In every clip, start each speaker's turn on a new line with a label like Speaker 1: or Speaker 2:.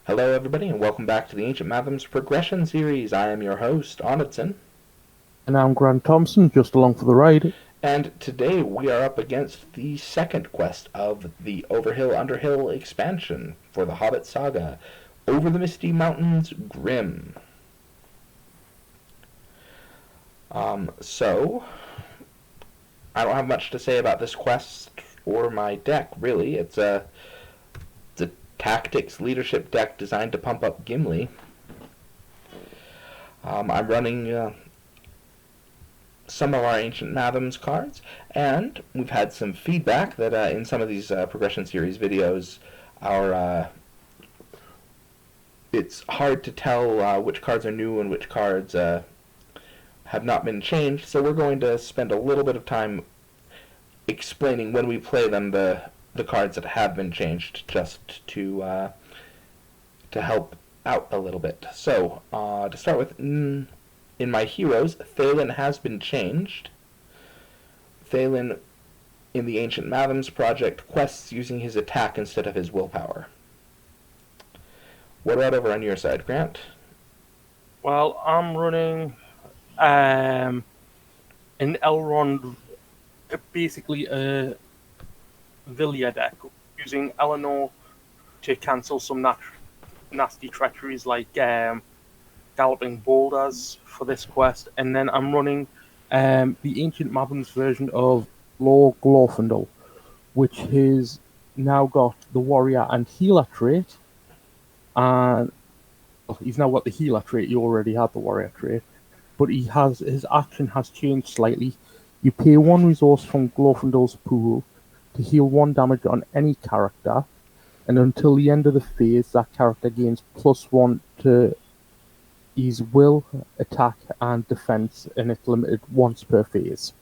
Speaker 1: Hello, everybody, and welcome back to the Ancient Mathoms Progression Series. I am your host, Onitson,
Speaker 2: And I'm Grant Thompson, just along for the ride.
Speaker 1: and today we are up against the second quest of the Overhill Underhill expansion for the Hobbit Saga, Over the Misty Mountains Grim. So, I don't have much to say about this quest or my deck, really. It's a tactics leadership deck designed to pump up Gimli. I'm running some of our Ancient Mathoms cards, and we've had some feedback that in some of these progression series videos, our it's hard to tell which cards are new and which cards have not been changed. So we're going to spend a little bit of time explaining when we play them the cards that have been changed, just to help out a little bit. So to start with. In my heroes, Thalen has been changed. Thalen, in the Ancient Mathoms project, quests using his attack instead of his willpower. What about over on your side, Grant?
Speaker 2: Well, I'm running an Elrond, basically a Villia deck, using Eleanor to cancel some nasty treacheries like Galloping Boulders for this quest. And then I'm running the Ancient Mathoms version of Lord Glorfindel, which has now got the Warrior and Healer trait. And he's now got the healer trait. He already had the warrior trait, but his action has changed slightly. You pay one resource from Glorfindel's pool to heal 1 damage on any character, and until the end of the phase, that character gains +1 to his will, attack, and defense, and it's limited once per phase.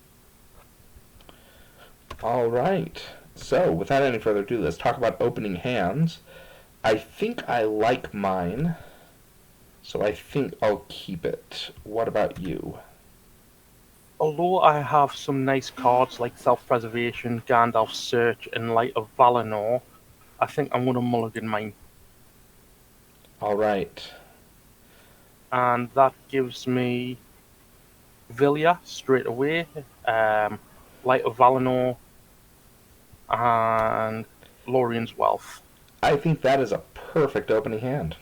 Speaker 1: All right. So, without any further ado, let's talk about opening hands. I think I like mine, so I think I'll keep it. What about you?
Speaker 2: Although I have some nice cards like Self-Preservation, Gandalf's Search, and Light of Valinor, I think I'm going to mulligan mine.
Speaker 1: All right.
Speaker 2: And that gives me Villia straight away, Light of Valinor, and Lorien's Wealth.
Speaker 1: I think that is a perfect opening hand.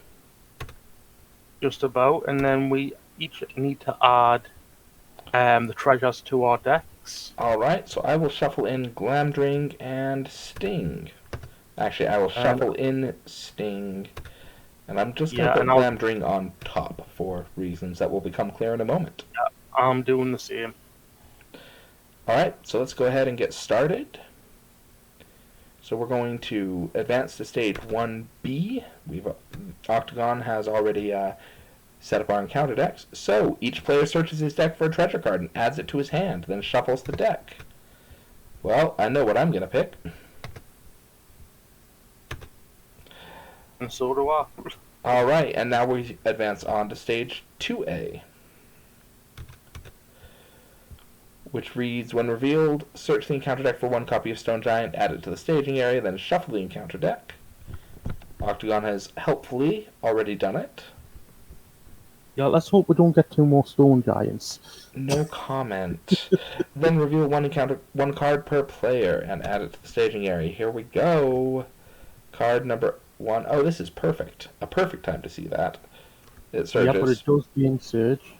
Speaker 2: Just about, and then we each need to add the treasures to our decks.
Speaker 1: All right, so I will shuffle in Glamdring and Sting. Actually, I will
Speaker 2: And
Speaker 1: shuffle in Sting, and I'm just going to
Speaker 2: yeah,
Speaker 1: put
Speaker 2: and
Speaker 1: Glamdring on top for reasons that will become clear in a moment.
Speaker 2: I'm doing the same.
Speaker 1: All right, so let's go ahead and get started. So we're going to advance to stage 1B. Octagon has already set up our encounter decks. So each player searches his deck for a treasure card and adds it to his hand, then shuffles the deck. Well, I know what I'm going to pick.
Speaker 2: And so do I.
Speaker 1: All right, and now we advance on to stage 2A, which reads, when revealed, search the encounter deck for 1 copy of Stone Giant, add it to the staging area, then shuffle the encounter deck. Octagon has helpfully already done it.
Speaker 2: Yeah, let's hope we don't get 2 more Stone Giants.
Speaker 1: No comment. Then reveal 1 card per player and add it to the staging area. Here we go. Card number 1. Oh, this is perfect. A perfect time to see that. It searches.
Speaker 2: Yeah, but it does being search.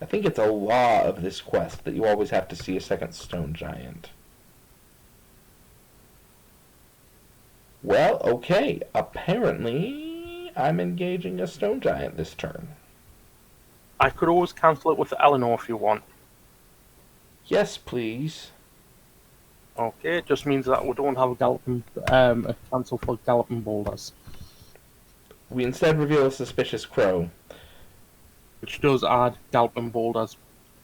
Speaker 1: I think it's a law of this quest that you always have to see a second Stone Giant. Well, okay. Apparently, I'm engaging a Stone Giant this turn.
Speaker 2: I could always cancel it with Eleanor if you want.
Speaker 1: Yes, please.
Speaker 2: Okay, it just means that we don't have a cancel for Galloping Boulders.
Speaker 1: We instead reveal a Suspicious Crow.
Speaker 2: Which does add Galloping Boulders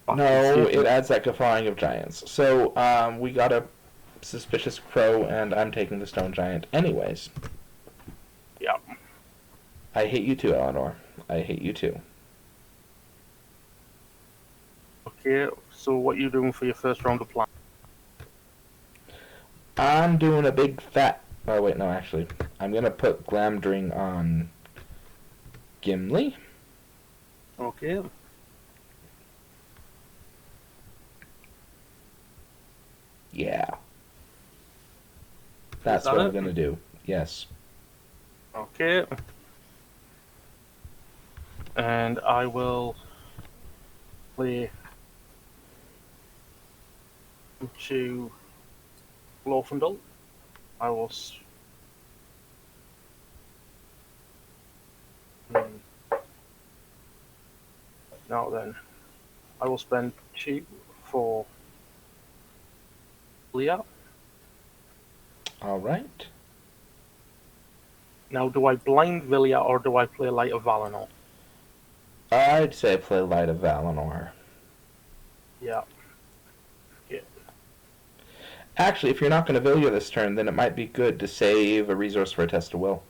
Speaker 2: back to the
Speaker 1: No,
Speaker 2: station.
Speaker 1: it adds that Guffawing of Giants. So, we got a Suspicious Crow, and I'm taking the Stone Giant anyways.
Speaker 2: Yeah.
Speaker 1: I hate you too, Eleanor. I hate you too.
Speaker 2: Okay, so what are you doing for your first round of plan?
Speaker 1: I'm doing a big fat Oh, wait, no, actually. I'm going to put Glamdring on Gimli.
Speaker 2: Okay.
Speaker 1: Yeah.
Speaker 2: Is
Speaker 1: That's
Speaker 2: that
Speaker 1: what I'm
Speaker 2: it?
Speaker 1: going to do. Yes.
Speaker 2: Okay. And I will play to Glorfindel. I will. Now then, I will spend 2 for Leah.
Speaker 1: All right.
Speaker 2: Now, do I blind Villia or do I play Light of Valinor?
Speaker 1: I'd say play Light of Valinor.
Speaker 2: Yeah. Yeah.
Speaker 1: Actually, if you're not going to Vilya this turn, then it might be good to save a resource for a test of will.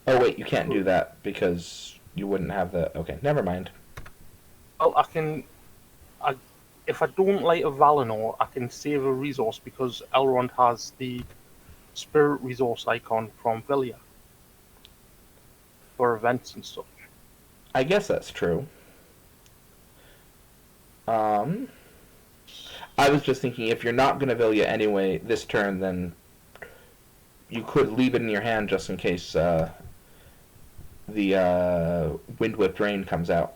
Speaker 1: Oh, wait, you can't do that because you wouldn't have the... Okay, never mind.
Speaker 2: Well, I can. If I don't Light of Valinor, I can save a resource because Elrond has the spirit resource icon from Villia for events and such.
Speaker 1: I guess that's true. I was just thinking if you're not going to Vilya anyway this turn, then you could leave it in your hand just in case the Wind Whipped Rain comes out.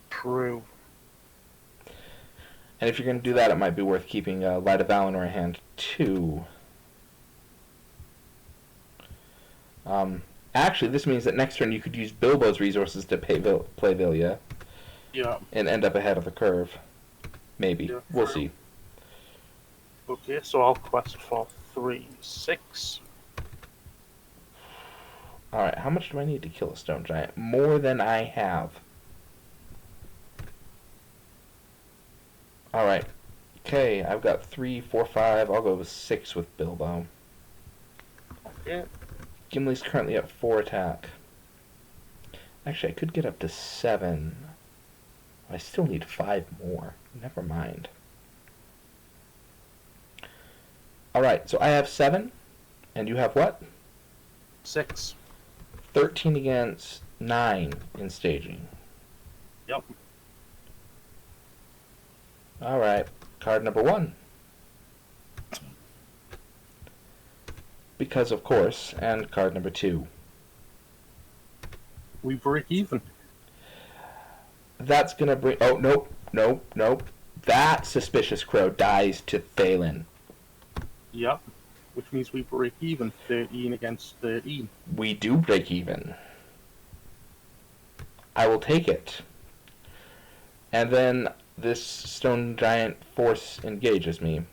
Speaker 2: True.
Speaker 1: And if you're going to do that, it might be worth keeping Light of Valinor in hand too. Actually, this means that next turn you could use Bilbo's resources to play Vilya.
Speaker 2: Yeah.
Speaker 1: And end up ahead of the curve. Maybe.
Speaker 2: Yeah,
Speaker 1: we'll
Speaker 2: true.
Speaker 1: see.
Speaker 2: Okay, so I'll quest for 3, 6.
Speaker 1: Alright, how much do I need to kill a stone giant? More than I have. Alright. Okay, I've got 3, 4, 5. I'll go with 6 with Bilbo.
Speaker 2: Okay.
Speaker 1: Gimli's currently at 4 attack. Actually, I could get up to 7. I still need 5 more. Never mind. Alright, so I have 7. And you have what?
Speaker 2: 6.
Speaker 1: 13 against 9 in staging.
Speaker 2: Yep.
Speaker 1: Alright, card number 1. Because of course, and card number 2.
Speaker 2: We break even.
Speaker 1: That's gonna bring... Oh, nope. That Suspicious Crow dies to Thalen.
Speaker 2: Yep. Which means we break even 13 against 13.
Speaker 1: We do break even. I will take it. And then this stone giant force engages me.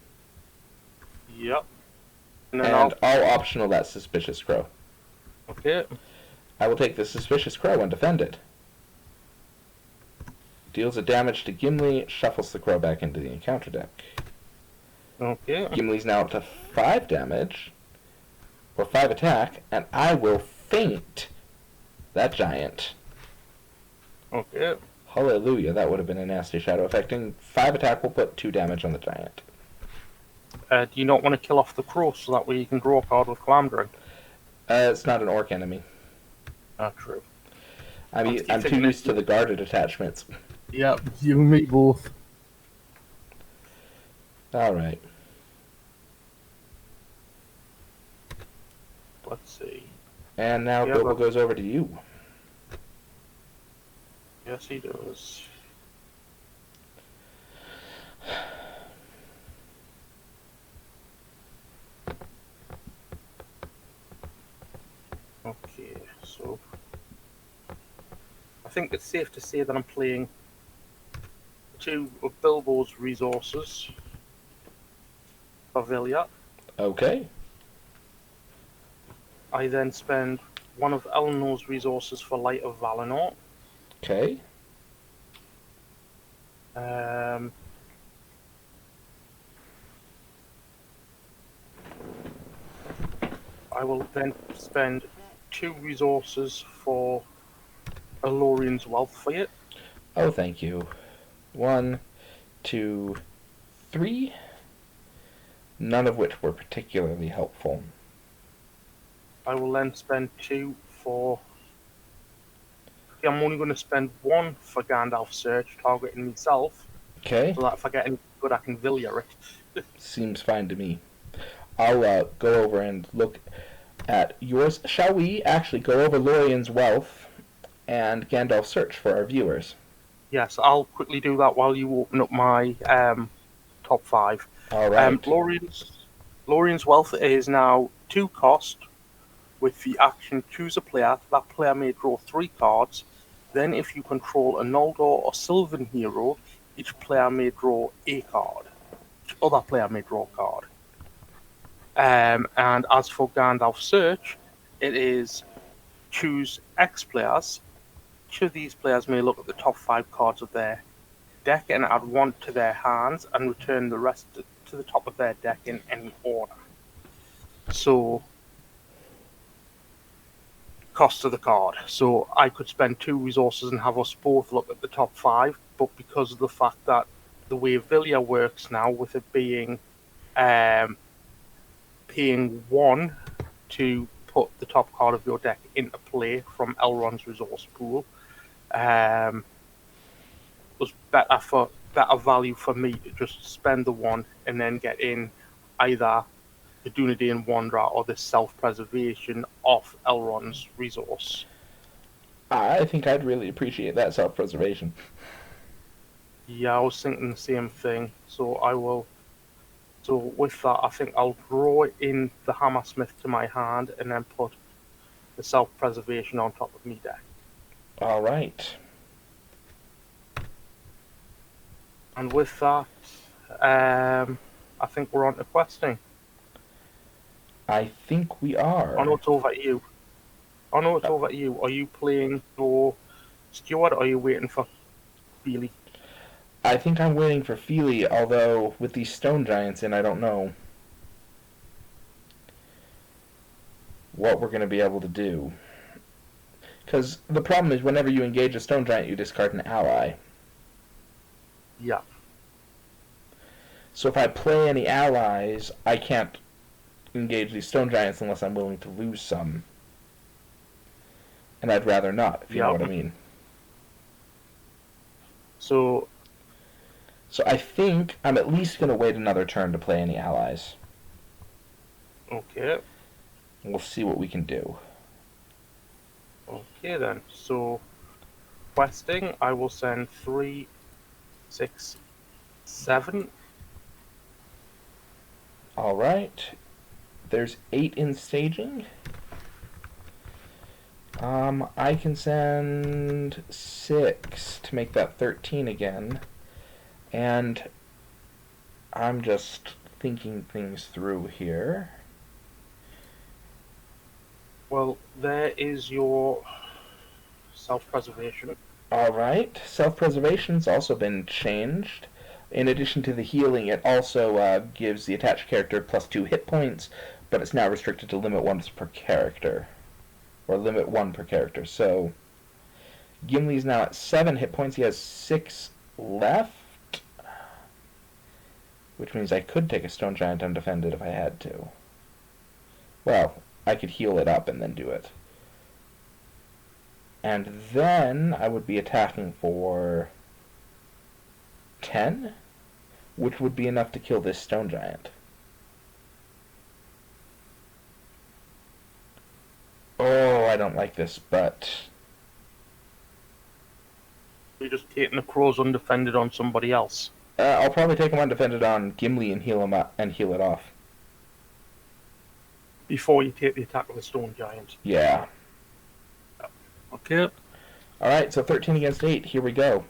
Speaker 2: Yep. And
Speaker 1: And
Speaker 2: then
Speaker 1: I'll optional that Suspicious Crow.
Speaker 2: Okay.
Speaker 1: I will take the Suspicious Crow and defend it. Deals a damage to Gimli, shuffles the crow back into the encounter deck.
Speaker 2: Okay.
Speaker 1: Gimli's now up to 5 damage, or 5 attack, and I will feint that giant.
Speaker 2: Okay.
Speaker 1: Hallelujah, that would have been a nasty shadow effect. And 5 attack will put 2 damage on the giant.
Speaker 2: Do you not want to kill off the crow so that way you can draw a card with Glamdring?
Speaker 1: It's not an orc enemy.
Speaker 2: True.
Speaker 1: I'm too used to the guarded attachments.
Speaker 2: Yep, you and me both.
Speaker 1: Alright.
Speaker 2: Let's see.
Speaker 1: And now
Speaker 2: Yeah,
Speaker 1: Bilbo
Speaker 2: but-
Speaker 1: goes over to you.
Speaker 2: Yes, he does. Okay, so I think it's safe to say that I'm playing 2 of Bilbo's resources for Vilya.
Speaker 1: Okay.
Speaker 2: I then spend 1 of Eleanor's resources for Light of Valinor.
Speaker 1: Okay.
Speaker 2: I will then spend 2 resources for Elorian's Wealth Fiat.
Speaker 1: Oh, thank you. 1, 2, 3. none of which were particularly helpful.
Speaker 2: I will then spend 2 for. Okay, I'm only going to spend 1 for Gandalf Search, targeting myself,
Speaker 1: Okay,
Speaker 2: so that if I get any good, I can Vilya it.
Speaker 1: seems fine to me. I'll go over and look at yours. Shall we actually go over Lorien's Wealth and Gandalf's Search for our viewers?
Speaker 2: Yes, I'll quickly do that while you open up my top 5.
Speaker 1: All right.
Speaker 2: Lorien's Wealth is now 2 cost. With the action choose a player, that player may draw 3 cards. Then if you control a Noldor or Sylvan hero, each player may draw a card. Each other player may draw a card. And as for Gandalf Search, it is choose X players. Each of these players may look at the top 5 cards of their deck and add 1 to their hands and return the rest to the top of their deck in any order. So, cost of the card. So I could spend 2 resources and have us both look at the top 5, but because of the fact that the way Vilya works now, with it being paying 1 to put the top card of your deck into play from Elrond's resource pool, was better value for me to just spend the 1 and then get in either the Dunedain Wanderer or the self-preservation of Elrond's resource.
Speaker 1: I think I'd really appreciate that self-preservation.
Speaker 2: Yeah, I was thinking the same thing. So with that, I think I'll draw in the Hammersmith to my hand and then put the self-preservation on top of me deck.
Speaker 1: All right.
Speaker 2: And with that, I think we're on to questing.
Speaker 1: I think we are.
Speaker 2: Oh no, it's over to you. Are you playing for Stuart or are you waiting for Feely?
Speaker 1: I think I'm waiting for Feely, although with these stone giants in, I don't know what we're going to be able to do. Because the problem is whenever you engage a stone giant, you discard an ally.
Speaker 2: Yeah.
Speaker 1: So if I play any allies, I can't engage these stone giants unless I'm willing to lose some. And I'd rather not, if you know what I mean.
Speaker 2: So
Speaker 1: I think I'm at least going to wait another turn to play any allies.
Speaker 2: Okay.
Speaker 1: We'll see what we can do.
Speaker 2: Okay then. So questing, I will send 3, 6, 7.
Speaker 1: Alright. There's 8 in staging. I can send 6 to make that 13 again. And I'm just thinking things through here.
Speaker 2: Well, there is your self-preservation.
Speaker 1: Alright, self-preservation's also been changed. In addition to the healing, it also gives the attached character +2 hit points, but it's now restricted to limit 1 per character. Or limit 1 per character. So Gimli's now at 7 hit points. He has 6 left, which means I could take a stone giant undefended if I had to. Well, I could heal it up and then do it. And then I would be attacking for 10, which would be enough to kill this stone giant. Oh, I don't like this, but
Speaker 2: You're just taking the crows undefended on somebody else.
Speaker 1: I'll probably take him undefended on Gimli and heal him up and heal it off.
Speaker 2: Before you take the attack of the stone giant.
Speaker 1: Yeah.
Speaker 2: Okay.
Speaker 1: Alright, so 13 against 8. Here we go.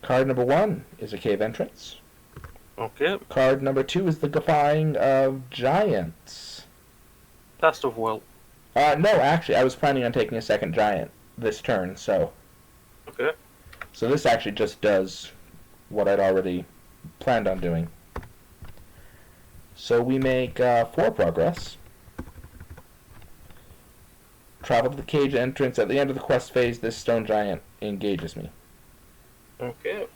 Speaker 1: Card number 1 is a cave entrance.
Speaker 2: Okay.
Speaker 1: Card number 2 is the Defying of Giants.
Speaker 2: Test of Will.
Speaker 1: No, actually, I was planning on taking a second giant this turn, so...
Speaker 2: Okay.
Speaker 1: So this actually just does what I'd already planned on doing. So we make 4 progress. Travel to the cage entrance. At the end of the quest phase, this stone giant engages me.
Speaker 2: Okay.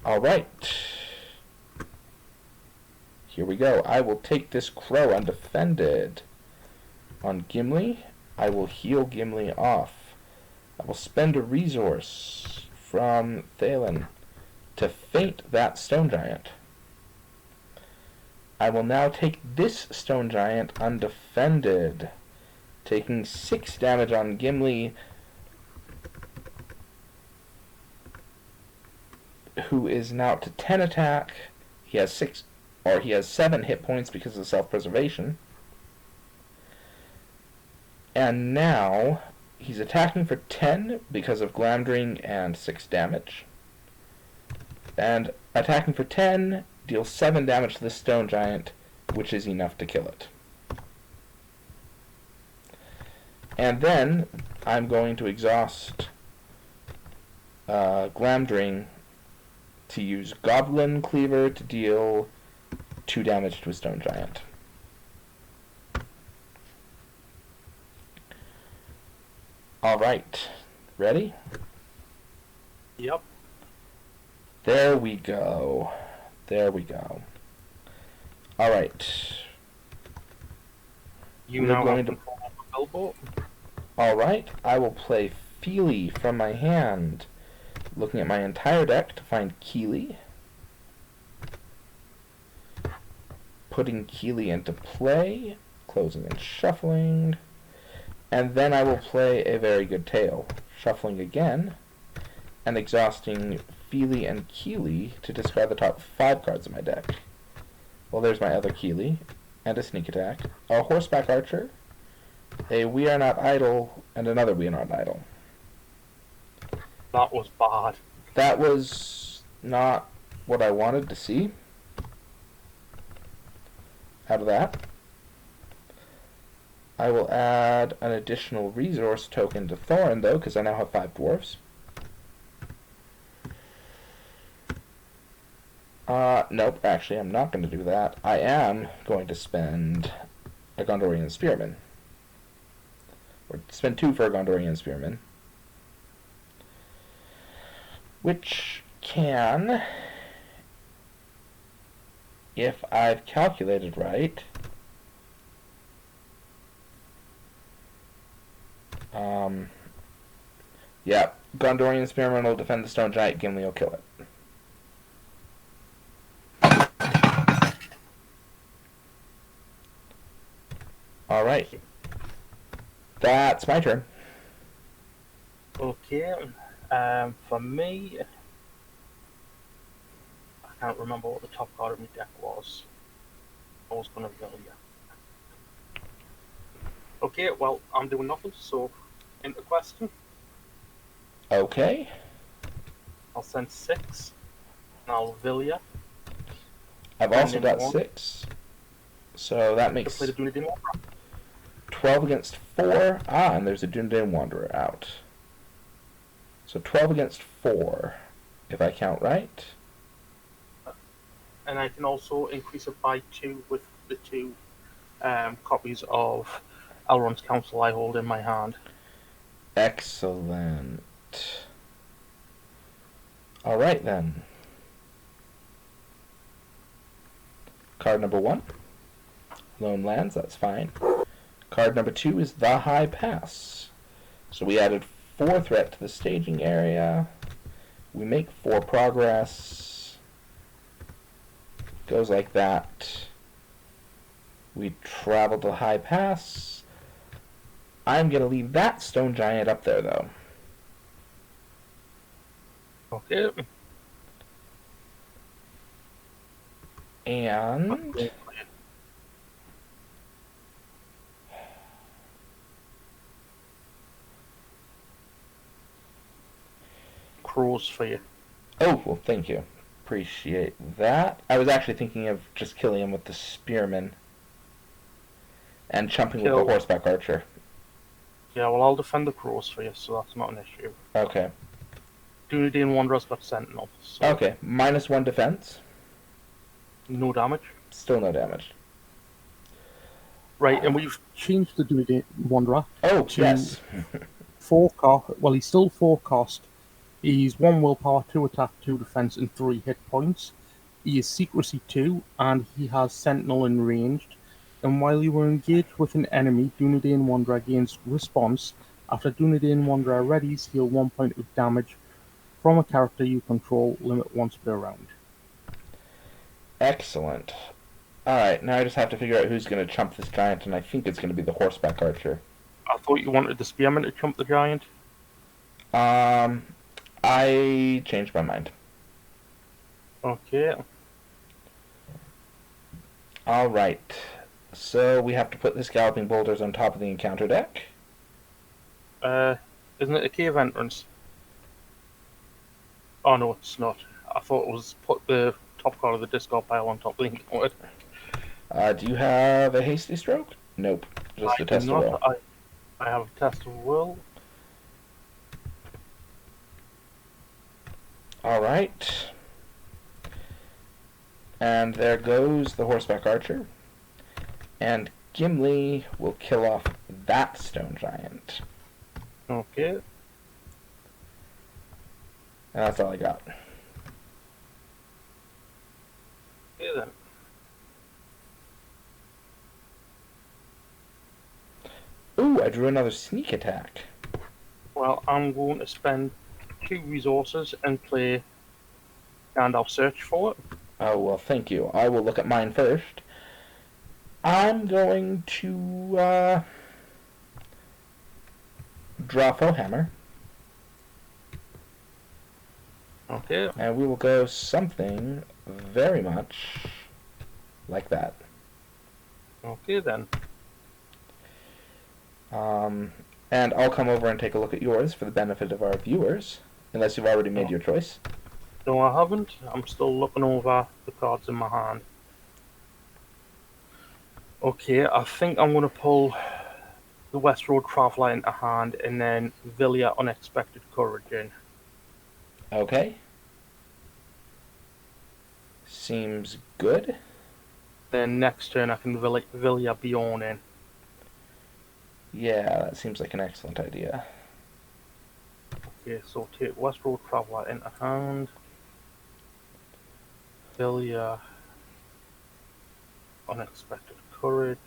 Speaker 1: Alright. Here we go. I will take this crow undefended. On Gimli, I will heal Gimli off. I will spend a resource from Thalen to feint that stone giant. I will now take this stone giant undefended, taking 6 damage on Gimli, who is now to 10 attack. He has 7 hit points because of self-preservation. And now he's attacking for 10 because of Glamdring and 6 damage. And attacking for 10 deals 7 damage to this stone giant, which is enough to kill it. And then I'm going to exhaust Glamdring to use Goblin Cleaver to deal 2 damage to a stone giant. Alright, ready?
Speaker 2: Yep.
Speaker 1: There we go. There we go. Alright.
Speaker 2: You
Speaker 1: We're
Speaker 2: now
Speaker 1: going
Speaker 2: have
Speaker 1: to-
Speaker 2: control of the billboard.
Speaker 1: Alright, I will play Feely from my hand, looking at my entire deck to find Keely. Putting Keely into play, closing and shuffling. And then I will play a very good tail, shuffling again, and exhausting Feely and Keely to discard the top 5 cards of my deck. Well, there's my other Keely, and a sneak attack, a horseback archer, a We Are Not Idle, and another We Are Not Idle.
Speaker 2: That was bad.
Speaker 1: That was not what I wanted to see out of that. I will add an additional resource token to Thorin, though, because I now have 5 dwarves. Nope, actually, I'm not going to do that. I am going to spend a Gondorian Spearman. Or spend 2 for a Gondorian Spearman. Which can, if I've calculated right, yeah, Gondorian Spearman will defend the stone giant, Gimli will kill it. Alright. That's my turn.
Speaker 2: Okay. For me, I can't remember what the top card of my deck was. I was gonna tell you. Okay, well, I'm doing nothing, so into question.
Speaker 1: Okay.
Speaker 2: I'll send 6, and I'll Villia.
Speaker 1: I've
Speaker 2: And
Speaker 1: also
Speaker 2: then
Speaker 1: got
Speaker 2: one.
Speaker 1: 6. So that
Speaker 2: To
Speaker 1: makes
Speaker 2: play the Dunedain Wanderer.
Speaker 1: 12 against 4. Ah, and there's a Dunedain Wanderer out. So 12 against 4, if I count right.
Speaker 2: And I can also increase it by 2 with the 2 copies of Elrond's Council I hold in my hand.
Speaker 1: Excellent. Alright then. Card number 1. Lone lands, that's fine. Card number 2 is the High Pass. So we added 4 threat to the staging area. We make 4 progress. Goes like that. We travel to High Pass. I'm going to leave that stone giant up there, though.
Speaker 2: Okay.
Speaker 1: And
Speaker 2: Crows for you.
Speaker 1: oh, well, thank you. Appreciate that. I was actually thinking of just killing him with the spearman and chumping with
Speaker 2: Kill.
Speaker 1: the horseback archer.
Speaker 2: Yeah, well, I'll defend the crows for you, so that's not an issue.
Speaker 1: Okay.
Speaker 2: Dunedain Wanderer's got Sentinel, so
Speaker 1: Okay. -1 defense.
Speaker 2: no damage.
Speaker 1: Still no damage.
Speaker 2: Right, and we've changed the Dunedain Wanderer
Speaker 1: Oh,
Speaker 2: to
Speaker 1: yes.
Speaker 2: 4 cost. Well, he's still 4 cost, He's 1 willpower, 2 attack, 2 defense, and 3 hit points. He is secrecy 2, and he has sentinel in ranged. And while you are engaged with an enemy, Dunedain Wanderer gains response. After Dunedain Wanderer readies, heal 1 point of damage from a character you control, limit once per round.
Speaker 1: Excellent. Alright, now I just have to figure out who's going to chump this giant, and I think it's going to be the horseback archer.
Speaker 2: I thought you wanted the spearman to chump the giant.
Speaker 1: Um, I changed my mind.
Speaker 2: Okay.
Speaker 1: Alright, so we have to put this galloping boulders on top of the encounter deck.
Speaker 2: Isn't it a cave entrance? Oh no, it's not. I thought it was put the top card of the discard pile on top of the encounter.
Speaker 1: Do you have a hasty stroke? Nope, just
Speaker 2: I
Speaker 1: a
Speaker 2: do
Speaker 1: test of will.
Speaker 2: not. I have a test of will.
Speaker 1: Alright. And there goes the horseback archer. And Gimli will kill off that stone giant.
Speaker 2: Okay.
Speaker 1: And that's all I got.
Speaker 2: Okay then.
Speaker 1: Ooh, I drew another sneak attack.
Speaker 2: Well, I'm going to spend 2 resources and play Gandalf Search for it.
Speaker 1: Oh, well, thank you. I will look at mine first. I'm going to draw Foehammer.
Speaker 2: Okay.
Speaker 1: And we will go something very much like that.
Speaker 2: Okay then.
Speaker 1: And I'll come over and take a look at yours for the benefit of our viewers, unless you've already made your choice.
Speaker 2: No, I haven't. I'm still looking over the cards in my hand. Okay, I think I'm going to pull the West Road Traveller into hand and then Vilya Unexpected Courage in.
Speaker 1: Okay. Seems good.
Speaker 2: Then next turn I can Vilya Bjorn in.
Speaker 1: Yeah, that seems like an excellent idea.
Speaker 2: Okay, so take West Road Traveller into hand. Vilya Unexpected Courage.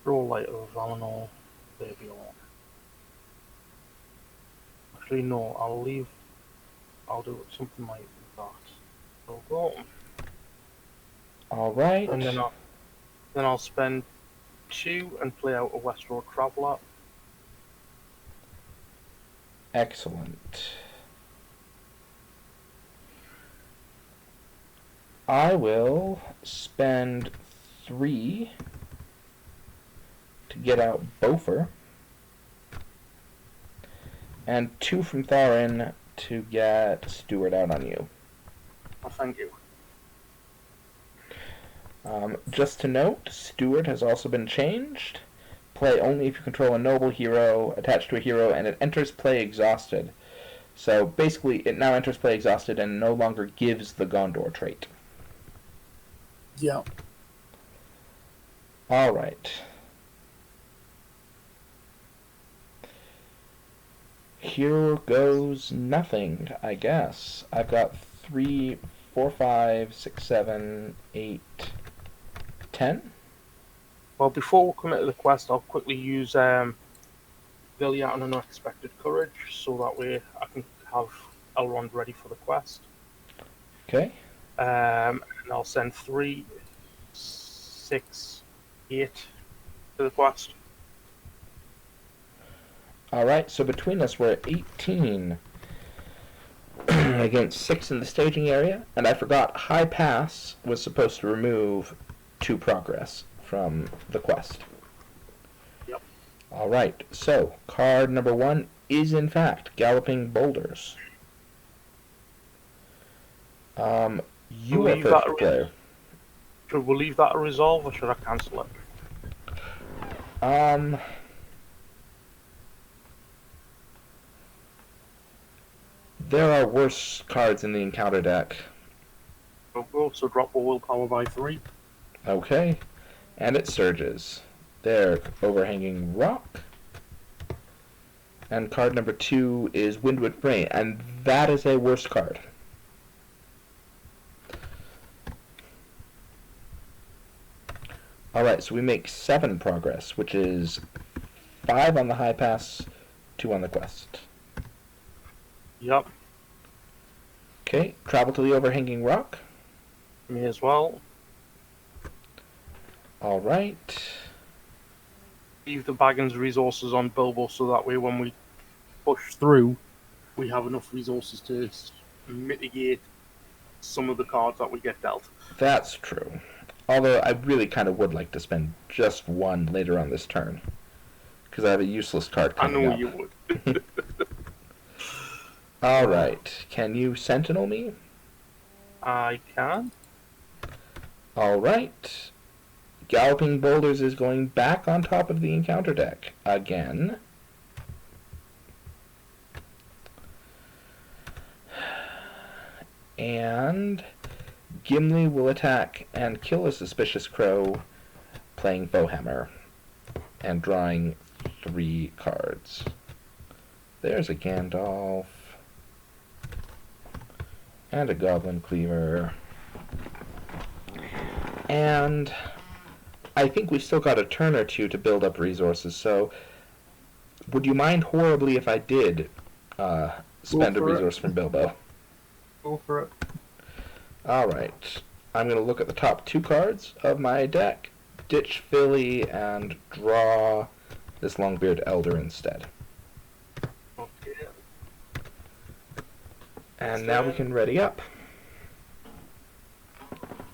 Speaker 2: Draw Light of Valinor. There Bjorn. Actually, no, I'll do something like that. So go.
Speaker 1: Alright.
Speaker 2: And then I'll spend 2 and play out a West Road Traveller.
Speaker 1: Excellent. I will spend 3 to get out Bofer, and 2 from Tharin to get Stewart out on you.
Speaker 2: Oh, thank you.
Speaker 1: Just to note, Stewart has also been changed. Play only if you control a noble hero attached to a hero, and it enters play exhausted. So basically, it now enters play exhausted and no longer gives the Gondor trait.
Speaker 3: Yeah.
Speaker 1: Alright. Here goes nothing, I guess. I've got 3, 4, 5, 6, 7, 8, 10.
Speaker 2: Well, before we commit to the quest, I'll quickly use Vilya and Unexpected Courage, so that way I can have Elrond ready for the quest.
Speaker 1: Okay.
Speaker 2: And I'll send 3, 6, 8 to the quest.
Speaker 1: Alright, so between us we're at 18 against 6 in the staging area, and I forgot High Pass was supposed to remove 2 progress from the quest.
Speaker 2: Yep.
Speaker 1: Alright, so card number 1 is in fact Galloping Boulders. You are first player.
Speaker 2: Should we leave that a resolve or should I cancel it?
Speaker 1: There are worse cards in the encounter deck.
Speaker 2: So drop a willpower by 3.
Speaker 1: Okay. And it surges. There, overhanging rock. And card number 2 is Windward Brain, and that is a worse card. Alright, so we make 7 progress, which is 5 on the high pass, 2 on the quest.
Speaker 2: Yep,
Speaker 1: Okay, travel to the overhanging rock.
Speaker 2: me as well.
Speaker 1: Alright.
Speaker 2: Leave the Baggins resources on Bilbo so that way when we push through, we have enough resources to mitigate some of the cards that we get dealt.
Speaker 1: That's true. Although I really kind of would like to spend just 1 later on this turn. Because I have a useless card
Speaker 2: I
Speaker 1: coming
Speaker 2: know
Speaker 1: up.
Speaker 2: you would.
Speaker 1: Alright, can you sentinel me?
Speaker 2: I can.
Speaker 1: Alright. Galloping Boulders is going back on top of the encounter deck again. And Gimli will attack and kill a suspicious crow, playing Bowhammer and drawing 3 cards. There's a Gandalf and a Goblin Cleaver. And I think we still got a turn or 2 to build up resources, so would you mind horribly if I did spend a resource from Bilbo?
Speaker 2: Go for it.
Speaker 1: Alright, I'm going to look at the top 2 cards of my deck, ditch Philly, and draw this Longbeard Elder instead.
Speaker 2: Okay.
Speaker 1: And now we can ready up.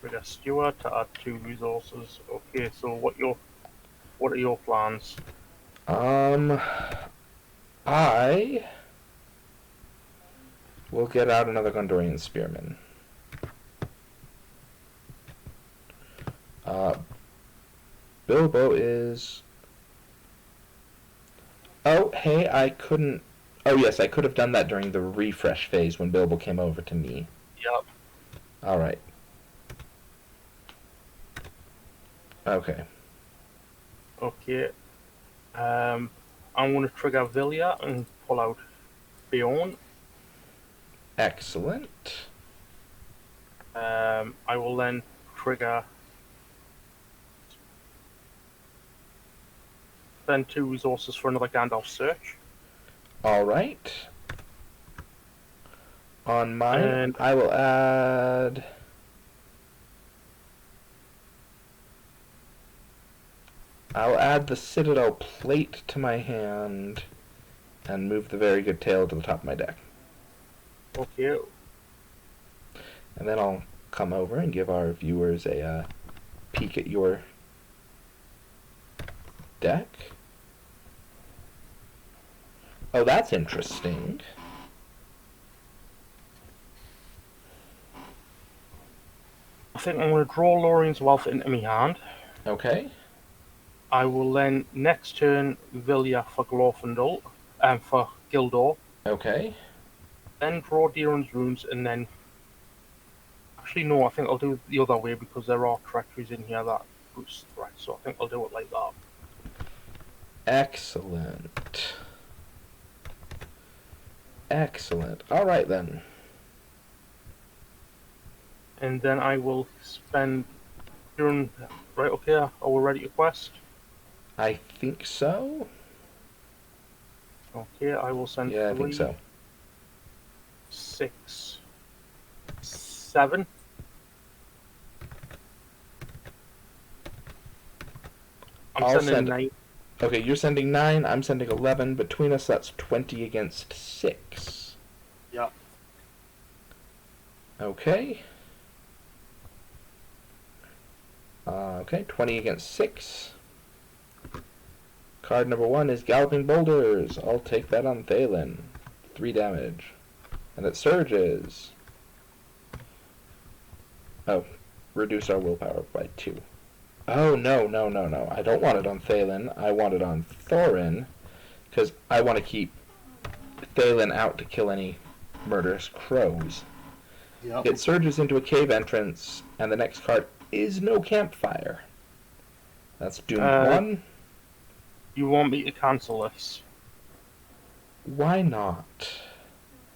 Speaker 2: With a steward to add 2 resources. Okay, so what are your plans?
Speaker 1: I will get out another Gondorian Spearman. Bilbo is... Oh, hey, I couldn't... Oh, yes, I could have done that during the refresh phase when Bilbo came over to me.
Speaker 2: Yep.
Speaker 1: Alright. Okay.
Speaker 2: Okay. I'm going to trigger Vilya and pull out Bjorn.
Speaker 1: Excellent.
Speaker 2: I will then trigger... Spend 2 resources for another Gandalf search.
Speaker 1: Alright. On mine,
Speaker 2: And-
Speaker 1: I will add... I'll add the Citadel Plate to my hand and move the Very Good Tale to the top of my deck.
Speaker 2: Okay.
Speaker 1: And then I'll come over and give our viewers a peek at your deck. Oh, that's interesting.
Speaker 2: I think I'm going to draw Lorien's Wealth into my hand.
Speaker 1: Okay.
Speaker 2: I will then next turn Vilya for Glorfindel and for Gildor.
Speaker 1: Okay.
Speaker 2: Then draw Deeran's Runes and then... Actually, no, I think I'll do it the other way because there are treacheries in here that boost threat, so I think I'll do it like that.
Speaker 1: Excellent. Excellent. Alright then.
Speaker 2: And then I will spend Deeran... Right, okay, are we ready to quest?
Speaker 1: I think so.
Speaker 2: Okay, I will send
Speaker 1: Yeah, I
Speaker 2: 3,
Speaker 1: think so.
Speaker 2: 6, 7.
Speaker 1: I'll
Speaker 2: I'm sending
Speaker 1: send-
Speaker 2: 9.
Speaker 1: Okay, you're sending 9, I'm sending 11. Between us, that's 20 against 6.
Speaker 2: Yeah.
Speaker 1: Okay. Okay, 20 against 6. Card number 1 is Galloping Boulders. I'll take that on Thalen. 3 damage. And it surges. Oh, reduce our willpower by 2. Oh, no. I don't want it on Thalen. I want it on Thorin. Because I want to keep Thalen out to kill any murderous crows.
Speaker 3: Yep.
Speaker 1: It surges into a cave entrance, and the next card is no campfire. That's doomed 1.
Speaker 2: You want me to cancel this?
Speaker 1: Why not?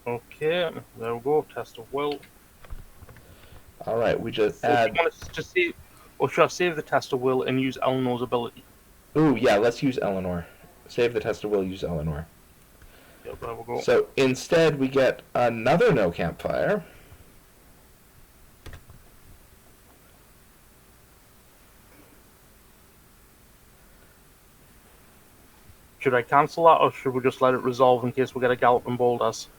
Speaker 2: Okay, there we go. Test of will.
Speaker 1: Alright, we just
Speaker 2: Or do
Speaker 1: add...
Speaker 2: you want us to save, or should I save the test of will and use Eleanor's ability?
Speaker 1: Ooh, yeah, let's use Eleanor. Save the test of will, use Eleanor.
Speaker 2: Yep, there we go.
Speaker 1: So instead we get another no campfire.
Speaker 2: Should I cancel that, or should we just let it resolve in case we get a Galloping Boulders?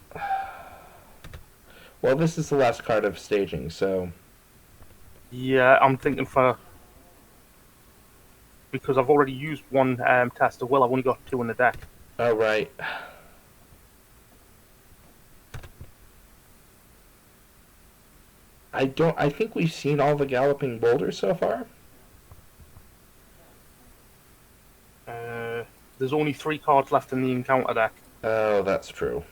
Speaker 1: Well, this is the last card of staging, so...
Speaker 2: Yeah, I'm thinking because I've already used one test of will. I've only got 2 in the deck.
Speaker 1: Oh, right. I think we've seen all the Galloping Boulders so far.
Speaker 2: There's only 3 cards left in the encounter deck.
Speaker 1: Oh, that's true.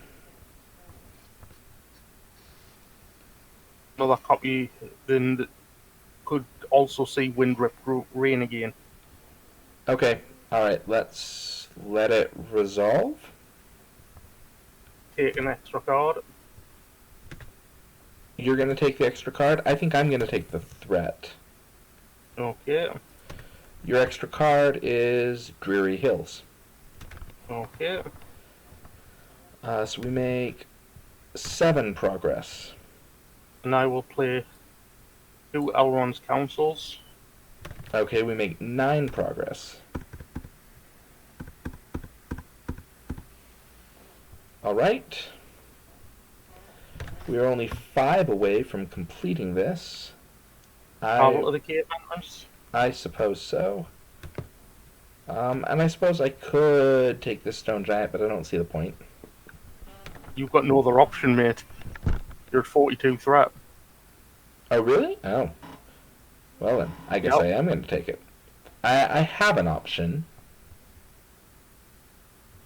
Speaker 2: Another copy then could also see Windrip Rain again.
Speaker 1: Okay, alright, let's let it resolve.
Speaker 2: Take an extra card.
Speaker 1: You're gonna take the extra card? I think I'm gonna take the threat.
Speaker 2: Okay.
Speaker 1: Your extra card is Dreary Hills.
Speaker 2: Okay.
Speaker 1: So we make 7 progress.
Speaker 2: And I will play 2 Elrond's Councils.
Speaker 1: Okay, we make 9 progress. Alright. We are only 5 away from completing this.
Speaker 2: Travel to the Cave Entrance.
Speaker 1: I suppose so. And I suppose I could take this Stone Giant, but I don't see the point.
Speaker 2: You've got no other option, mate. You're at 42 threat.
Speaker 1: Oh, really? Oh. Well then, I guess
Speaker 2: Yep.
Speaker 1: I am going to take it. I have an option.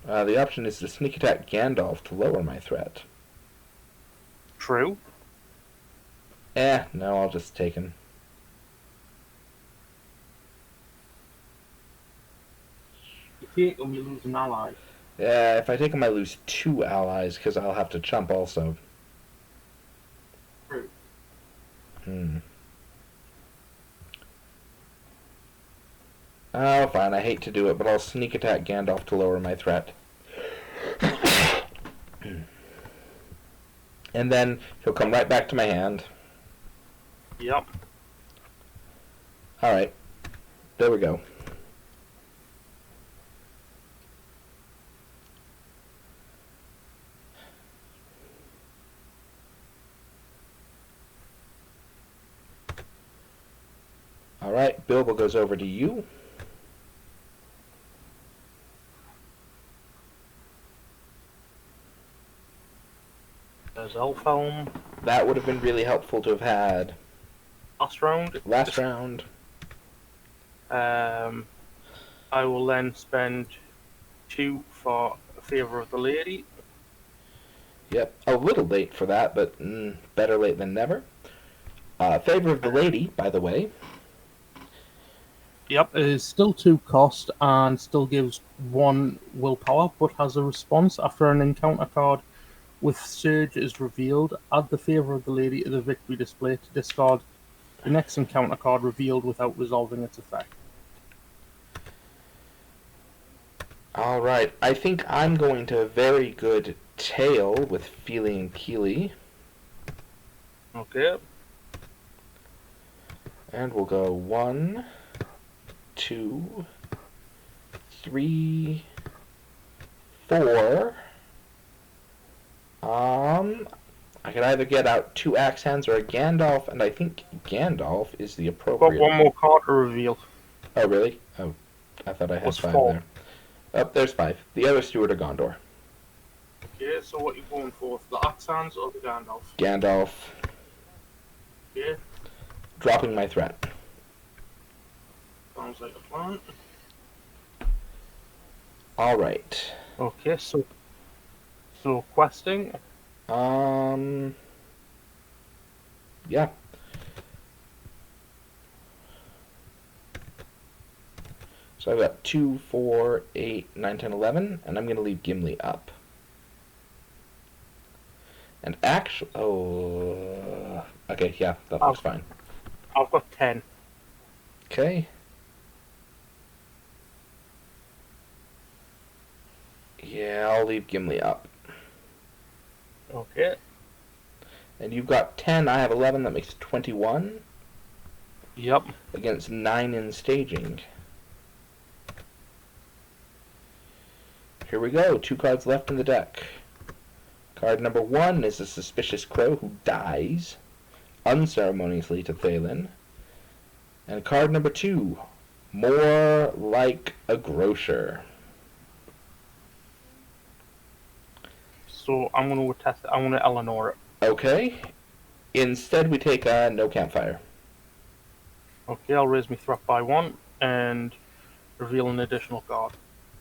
Speaker 1: The option is to sneak attack Gandalf to lower my threat.
Speaker 2: True.
Speaker 1: No, I'll just take him.
Speaker 2: You take them, you lose an ally.
Speaker 1: Yeah, if I take him, I lose 2 allies, because I'll have to chump also.
Speaker 2: True.
Speaker 1: Oh, fine, I hate to do it, but I'll sneak attack Gandalf to lower my threat. And then he'll come right back to my hand.
Speaker 2: Yep.
Speaker 1: Alright. There we go. Alright, Bilbo goes over to you.
Speaker 2: There's Elfhelm.
Speaker 1: That would have been really helpful to have had
Speaker 2: Last round.
Speaker 1: last round.
Speaker 2: I will then spend 2 for Favour of the Lady.
Speaker 1: Yep, a little late for that, but better late than never. Favor of the Lady, by the way.
Speaker 2: Yep, it is still 2 cost and still gives 1 willpower, but has a response after an encounter card with Surge is revealed. Add the Favour of the Lady to the victory display to discard the next encounter card revealed without resolving its effect.
Speaker 1: Alright, I think I'm going to very good tail with Feely and Keely.
Speaker 2: Okay.
Speaker 1: And we'll go 1, 2, 3, 4. I could either get out 2 Axe Hands or a Gandalf, and I think Gandalf is the
Speaker 2: Got
Speaker 1: appropriate...
Speaker 2: 1 more card to reveal.
Speaker 1: Oh, really? Oh, I thought I had
Speaker 2: What's
Speaker 1: 5
Speaker 2: 4?
Speaker 1: there. Oh, there's 5. The other Steward of Gondor.
Speaker 2: Okay, so what are you going for? The Axe Hands or the Gandalf?
Speaker 1: Gandalf.
Speaker 2: Okay,
Speaker 1: Dropping my threat.
Speaker 2: sounds like a plan.
Speaker 1: Alright.
Speaker 2: Okay, so questing.
Speaker 1: Yeah. So I've got 2, 4, 8, 9, 10, 11, and I'm going to leave Gimli up. And actually, oh, okay, yeah, that looks fine.
Speaker 2: I've got 10.
Speaker 1: Okay. Yeah, I'll leave Gimli up.
Speaker 2: Okay.
Speaker 1: And you've got 10, I have 11, that makes 21.
Speaker 2: Yep.
Speaker 1: Against 9 in staging. Here we go, 2 cards left in the deck. Card number 1 is a Suspicious Crow who dies unceremoniously to Thalen. And card number 2, More Like a Grocer.
Speaker 2: So I'm going to test it. I'm going to Eleanor it.
Speaker 1: Okay. Instead, we take No Campfire.
Speaker 2: Okay, I'll raise my threat by 1 and reveal an additional card.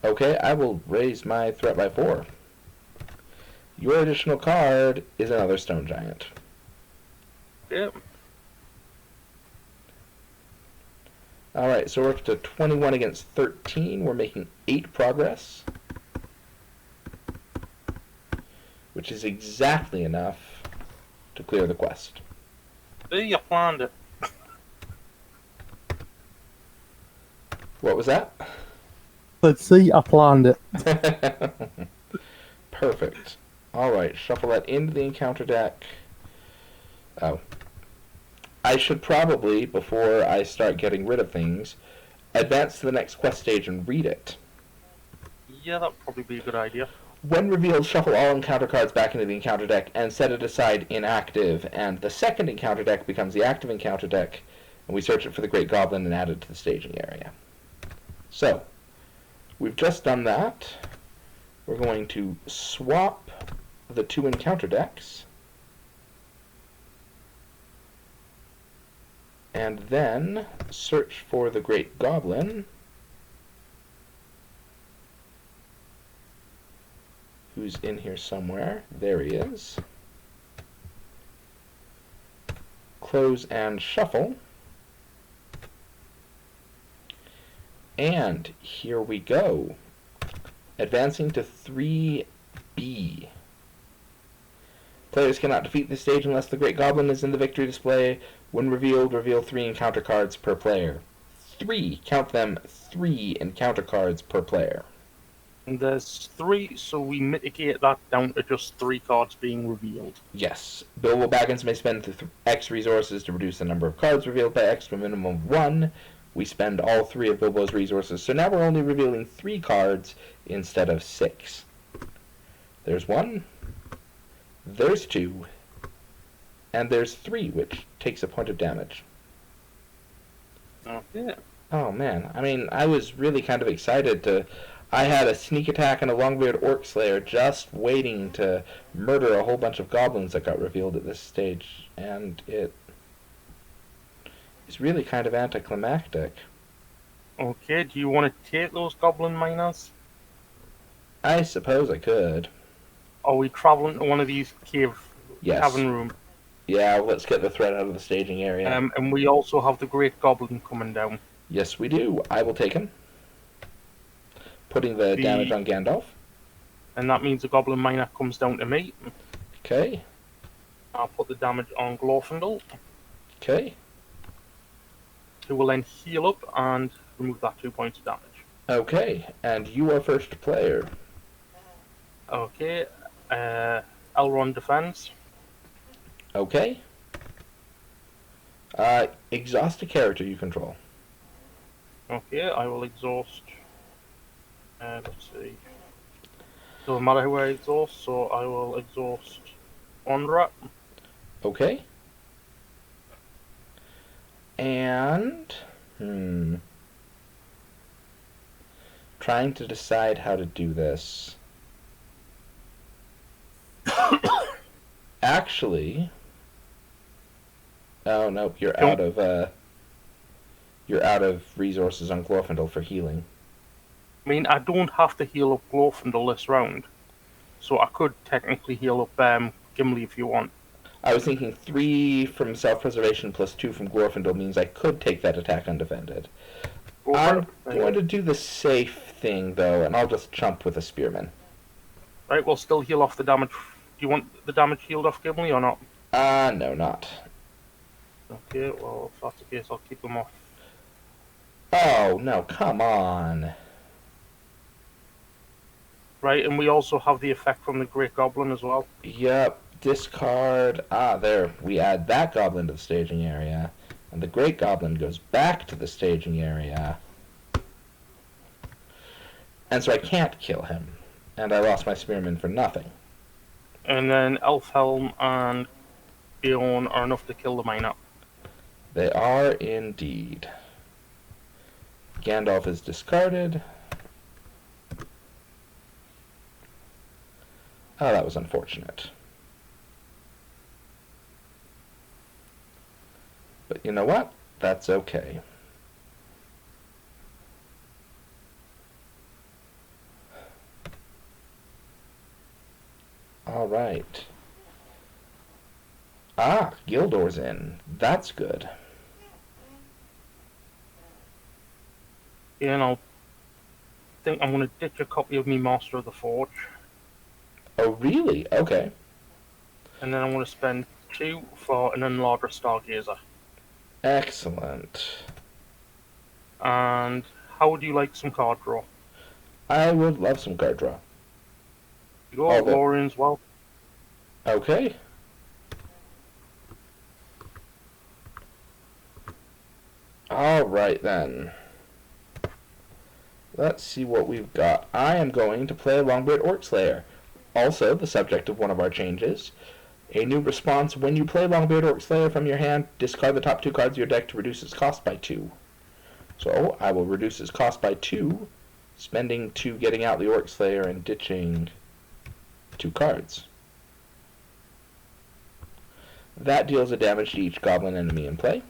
Speaker 1: Okay, I will raise my threat by 4. Your additional card is another Stone Giant.
Speaker 2: Yep.
Speaker 1: Alright, so we're up to 21 against 13. We're making 8 progress. Which is exactly enough to clear the quest.
Speaker 2: See, you planned it.
Speaker 1: What was that?
Speaker 3: Let's see, I planned it.
Speaker 1: Perfect. Alright, shuffle that into the encounter deck. Oh. I should probably, before I start getting rid of things, advance to the next quest stage and read it.
Speaker 2: Yeah, that'd probably be a good idea.
Speaker 1: When revealed, shuffle all encounter cards back into the encounter deck and set it aside inactive, and the second encounter deck becomes the active encounter deck, and we search it for the Great Goblin and add it to the staging area. So, we've just done that. We're going to swap the 2 encounter decks, and then search for the Great Goblin, who's in here somewhere. There he is. Close and shuffle. And here we go. Advancing to 3B. Players cannot defeat this stage unless the Great Goblin is in the victory display. When revealed, reveal 3 encounter cards per player. 3, count them, 3 encounter cards per player.
Speaker 2: And there's 3, so we mitigate that down to just 3 cards being revealed.
Speaker 1: Yes. Bilbo Baggins may spend X resources to reduce the number of cards revealed by X to a minimum of 1. We spend all 3 of Bilbo's resources, so now we're only revealing 3 cards instead of 6. There's 1, there's 2, and there's 3, which takes a point of damage.
Speaker 2: Okay.
Speaker 1: Oh man, I mean, I was really kind of excited to... I had a sneak attack and a Longbeard Orc Slayer just waiting to murder a whole bunch of goblins that got revealed at this stage, and it is really kind of anticlimactic.
Speaker 2: Okay, do you want to take those goblin miners?
Speaker 1: I suppose I could.
Speaker 2: Are we traveling to one of these
Speaker 1: Yes.
Speaker 2: cavern room?
Speaker 1: Yeah, let's get the threat out of the staging area.
Speaker 2: And we also have the Great Goblin coming down.
Speaker 1: Yes, we do. I will take him. Putting the damage on Gandalf.
Speaker 2: And that means the Goblin Miner comes down to me.
Speaker 1: Okay.
Speaker 2: I'll put the damage on Glorfindel,
Speaker 1: Okay.
Speaker 2: who will then heal up and remove that 2 points of damage.
Speaker 1: Okay. And you are first player.
Speaker 2: Okay, Elrond defends.
Speaker 1: Okay. Exhaust a character you control.
Speaker 2: Okay, I will exhaust. Let's see. Doesn't matter who I exhaust, so I will exhaust Ondra.
Speaker 1: Okay. And... trying to decide how to do this. Actually... Oh, no, you're out of resources on Glorfindel for healing.
Speaker 2: I mean, I don't have to heal up Glorfindel this round, so I could technically heal up Gimli if you want.
Speaker 1: I was thinking 3 from self-preservation plus 2 from Glorfindel means I could take that attack undefended. I'm going to do the safe thing, though, and I'll just chump with a Spearman.
Speaker 2: Right, we'll still heal off the damage you want the damage shield off Gimli or not?
Speaker 1: No, not.
Speaker 2: Okay, well, if that's the case, I'll keep them off.
Speaker 1: Oh, no, come on.
Speaker 2: Right, and we also have the effect from the Great Goblin as well.
Speaker 1: Yep, discard. There. We add that goblin to the staging area. And the Great Goblin goes back to the staging area. And so I can't kill him. And I lost my Spearman for nothing.
Speaker 2: And then Elfhelm and Bjorn are enough to kill the miner.
Speaker 1: They are indeed. Gandalf is discarded. Oh, that was unfortunate. But you know what? That's okay. All right. Gildor's in. That's good.
Speaker 2: Yeah, and I think I'm going to ditch a copy of me Master of the Forge.
Speaker 1: Oh, really? Okay.
Speaker 2: And then I'm going to spend 2 for an Enlarger Stargazer.
Speaker 1: Excellent.
Speaker 2: And how would you like some card draw?
Speaker 1: I would love some card draw.
Speaker 2: You go
Speaker 1: All good.
Speaker 2: Lorian's well.
Speaker 1: Okay. All right, then. Let's see what we've got. I am going to play Longbeard Orc Slayer. Also, the subject of one of our changes. A new response: when you play Longbeard Orc Slayer from your hand, discard the top 2 cards of your deck to reduce its cost by 2. So, I will reduce its cost by 2, spending 2 getting out the Orc Slayer and ditching 2 cards. That deals a damage to each goblin enemy in play.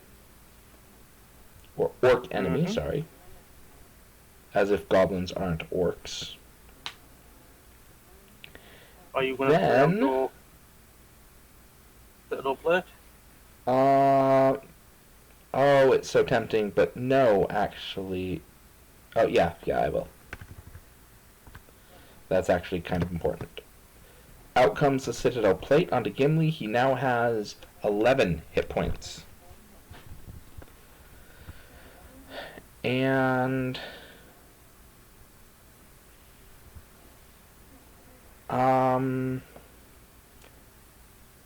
Speaker 1: Or orc enemy, sorry. As if goblins aren't orcs.
Speaker 2: Are you going to play out your little plate?
Speaker 1: Oh, it's so tempting, but no, actually. Oh, yeah, I will. That's actually kind of important. Out comes the Citadel Plate onto Gimli. He now has 11 hit points. And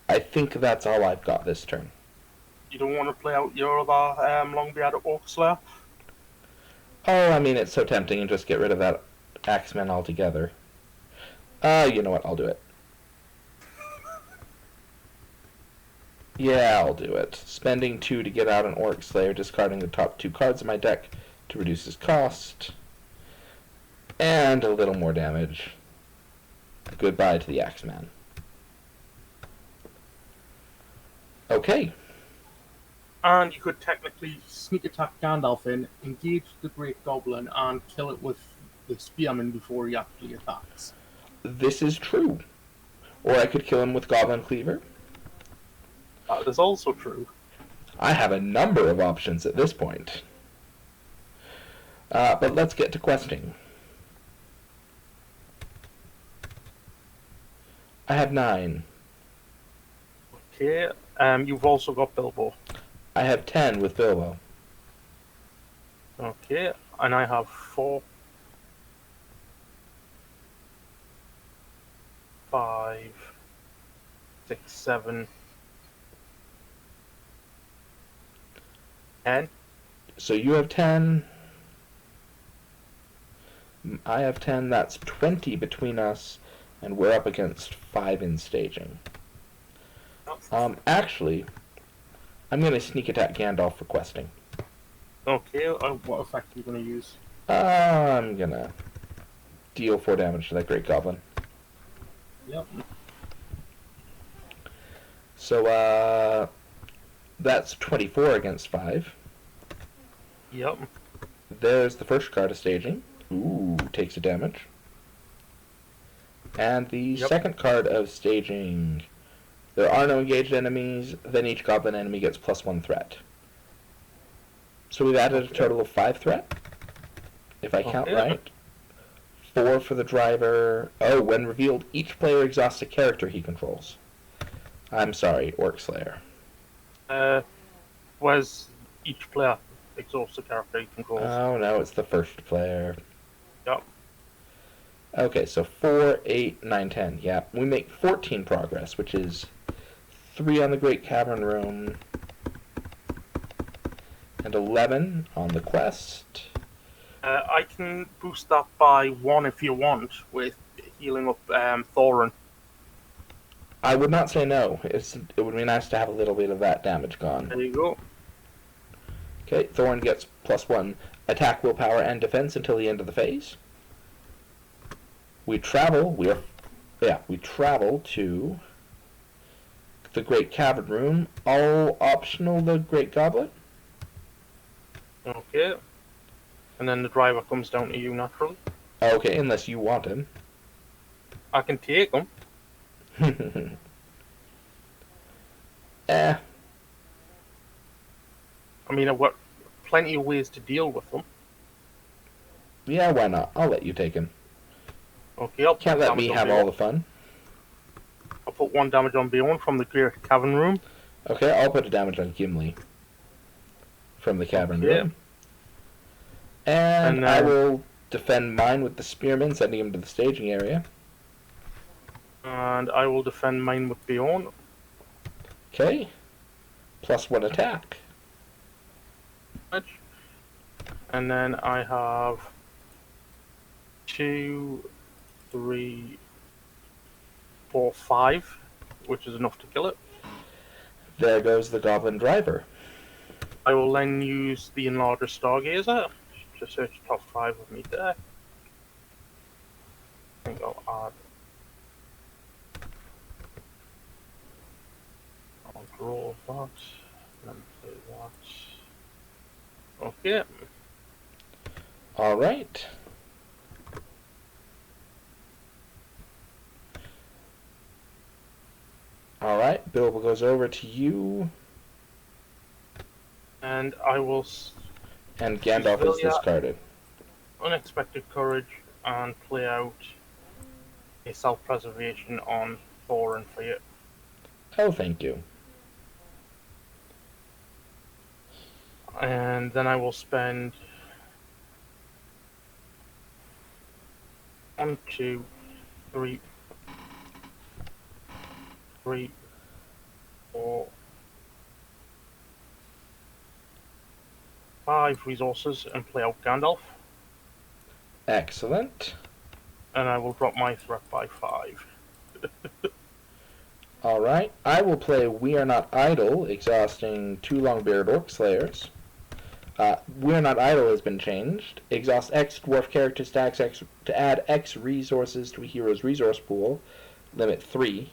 Speaker 1: I think that's all I've got this turn.
Speaker 2: You don't want to play out your other Longbeard Orc Slayer?
Speaker 1: Oh, I mean, it's so tempting and just get rid of that Axeman altogether. You know what, I'll do it. Yeah, I'll do it. Spending 2 to get out an Orc Slayer, discarding the top 2 cards of my deck to reduce his cost. And a little more damage. Goodbye to the Axeman. Okay.
Speaker 2: And you could technically sneak attack Gandalf in, engage the Great Goblin, and kill it with the Spearman before he actually attacks.
Speaker 1: This is true. Or I could kill him with Goblin Cleaver.
Speaker 2: That is also true.
Speaker 1: I have a number of options at this point. But let's get to questing. I have 9.
Speaker 2: Okay, you've also got Bilbo.
Speaker 1: I have 10 with Bilbo.
Speaker 2: Okay, and I have 4, 5, 6, 7, 10.
Speaker 1: So you have 10. I have 10. That's 20 between us, and we're up against 5 in staging. Actually, I'm going to sneak attack Gandalf for questing.
Speaker 2: Okay, what effect are you going to use?
Speaker 1: I'm going to deal 4 damage to that Great Goblin.
Speaker 2: Yep.
Speaker 1: So, that's 24 against 5.
Speaker 2: Yep.
Speaker 1: There's the first card of staging. Ooh, takes a damage. And the second card of staging. There are no engaged enemies, then each goblin enemy gets +1 threat. So we've added a total of 5 threat, if I count right. 4 for the driver. Oh, when revealed, each player exhausts a character he controls. I'm sorry, Orc Slayer.
Speaker 2: Whereas each player exhausts the character he controls.
Speaker 1: Oh no, it's the first player.
Speaker 2: Yep.
Speaker 1: Okay, so 4, 8, 9, 10. Yeah, we make 14 progress, which is 3 on the Great Cavern Room, and 11 on the quest.
Speaker 2: I can boost that by 1 if you want, with healing up Thorin.
Speaker 1: I would not say no. It would be nice to have a little bit of that damage gone.
Speaker 2: There you go.
Speaker 1: Okay, Thorin gets +1 attack, willpower, and defense until the end of the phase. We travel. We travel to the Great Cavern Room. All optional. The Great Goblet.
Speaker 2: Okay. And then the driver comes down to you naturally.
Speaker 1: Okay, unless you want him.
Speaker 2: I can take him.
Speaker 1: Eh.
Speaker 2: I mean, I've got plenty of ways to deal with them.
Speaker 1: Yeah, why not? I'll let you take him.
Speaker 2: Okay, I'll
Speaker 1: Can't let me have all the fun.
Speaker 2: I'll put 1 damage on Bjorn from the Great Cavern Room.
Speaker 1: Okay, I'll put a damage on Gimli from the Cavern Room. And I will defend mine with the Spearman, sending him to the staging area.
Speaker 2: And I will defend mine with Bjorn.
Speaker 1: Okay. +1 attack.
Speaker 2: And then I have 2, 3, 4, 5, which is enough to kill it.
Speaker 1: There goes the Goblin Driver.
Speaker 2: I will then use the Enlarger Stargazer to search top 5 of me there. I think I'll add. I'll draw that, then play that. Okay.
Speaker 1: Alright. Alright, Bilbo goes over to you.
Speaker 2: And I will
Speaker 1: And Gandalf is discarded.
Speaker 2: Unexpected Courage and play out a self-preservation on Thorin for you.
Speaker 1: Oh, thank you.
Speaker 2: And then I will spend 1, 2, 3, 4, 5 resources and play out Gandalf.
Speaker 1: Excellent.
Speaker 2: And I will drop my threat by 5.
Speaker 1: Alright, I will play We Are Not Idle, exhausting 2 Longbeard Orc Slayers. We Are Not Idle has been changed. Exhaust X dwarf character stacks X to add X resources to a hero's resource pool, limit 3.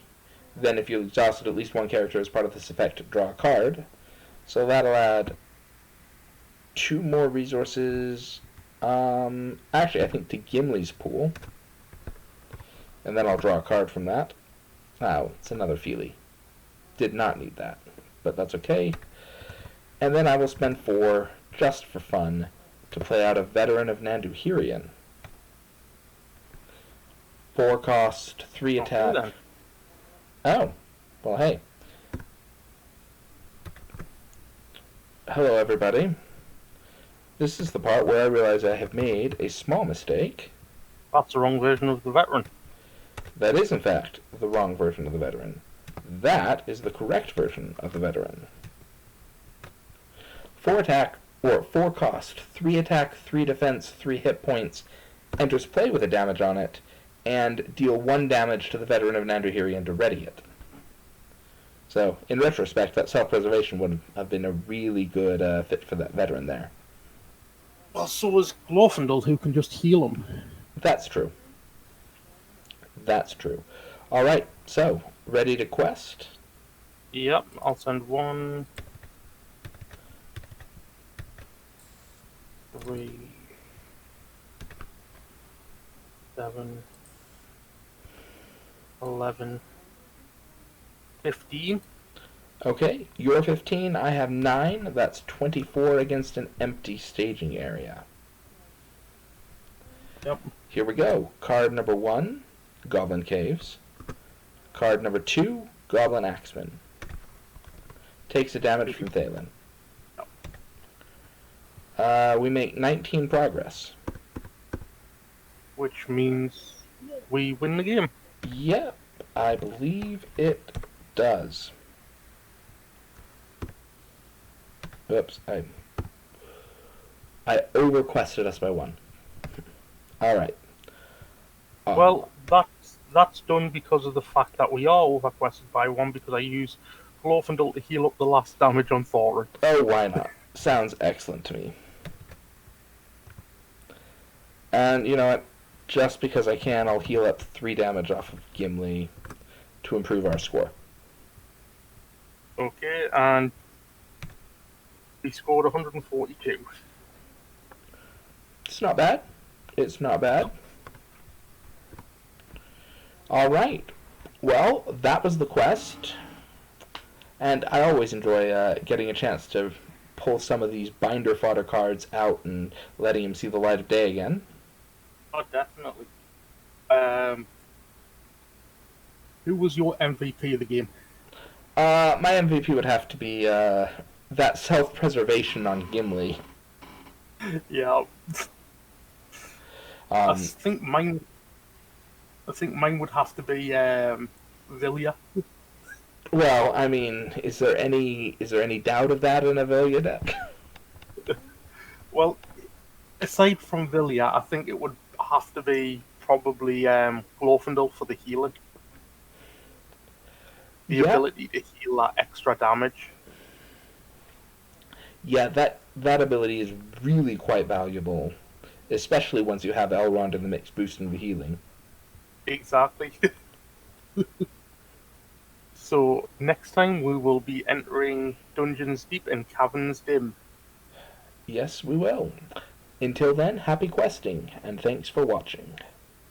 Speaker 1: Then if you exhausted at least 1 character as part of this effect, draw a card. So that'll add 2 more resources, actually I think to Gimli's pool. And then I'll draw a card from that. Wow, it's another Feely. Did not need that, but that's okay. And then I will spend 4, just for fun, to play out a Veteran of Nanduhirian. 4 cost, 3 attack. Oh, well hey. Hello everybody. This is the part where I realize I have made a small mistake.
Speaker 2: That's the wrong version of the Veteran.
Speaker 1: That is, in fact, the wrong version of the Veteran. That is the correct version of the Veteran. 4 attack, or 4 cost, 3 attack, 3 defense, 3 hit points, enters play with a damage on it, and deal 1 damage to the Veteran of Nanduhirian to ready it. So, in retrospect, that self-preservation would have been a really good fit for that Veteran there.
Speaker 3: Well, so is Glorfindel, who can just heal him.
Speaker 1: That's true. That's true. Alright, so, ready to quest?
Speaker 2: Yep, I'll send 1, 3, 7, 11, 15.
Speaker 1: Okay, you're 15, I have 9. That's 24 against an empty staging area.
Speaker 2: Yep.
Speaker 1: Here we go. Card number 1, Goblin Caves. Card number 2, Goblin Axeman. Takes the damage from Thalen. We make 19 progress.
Speaker 2: Which means we win the game.
Speaker 1: Yep, I believe it does. Oops, I over-quested us by 1. Alright.
Speaker 2: Well, that's done because of the fact that we are overquested by 1 because I use Glorfindel to heal up the last damage on Thorin.
Speaker 1: Oh, why not? Sounds excellent to me. And you know what? Just because I can, I'll heal up 3 damage off of Gimli to improve our score.
Speaker 2: Okay, and we scored 142.
Speaker 1: It's not bad. It's not bad. Alright. Well, that was the quest. And I always enjoy getting a chance to pull some of these binder fodder cards out and letting them see the light of day again.
Speaker 2: Oh, definitely. Who was your MVP of the game?
Speaker 1: My MVP would have to be that self-preservation on Gimli.
Speaker 2: Yeah, I think mine would have to be Vilya.
Speaker 1: Well, I mean, is there any doubt of that in a Vilya deck?
Speaker 2: Well, aside from Vilya, I think it would have to be probably Glorfindel for the healing. The ability to heal that extra damage.
Speaker 1: Yeah, that ability is really quite valuable, especially once you have Elrond in the mix boosting the healing.
Speaker 2: Exactly. So next time we will be entering Dungeons Deep and Caverns Dim.
Speaker 1: Yes, we will. Until then, happy questing, and thanks for watching.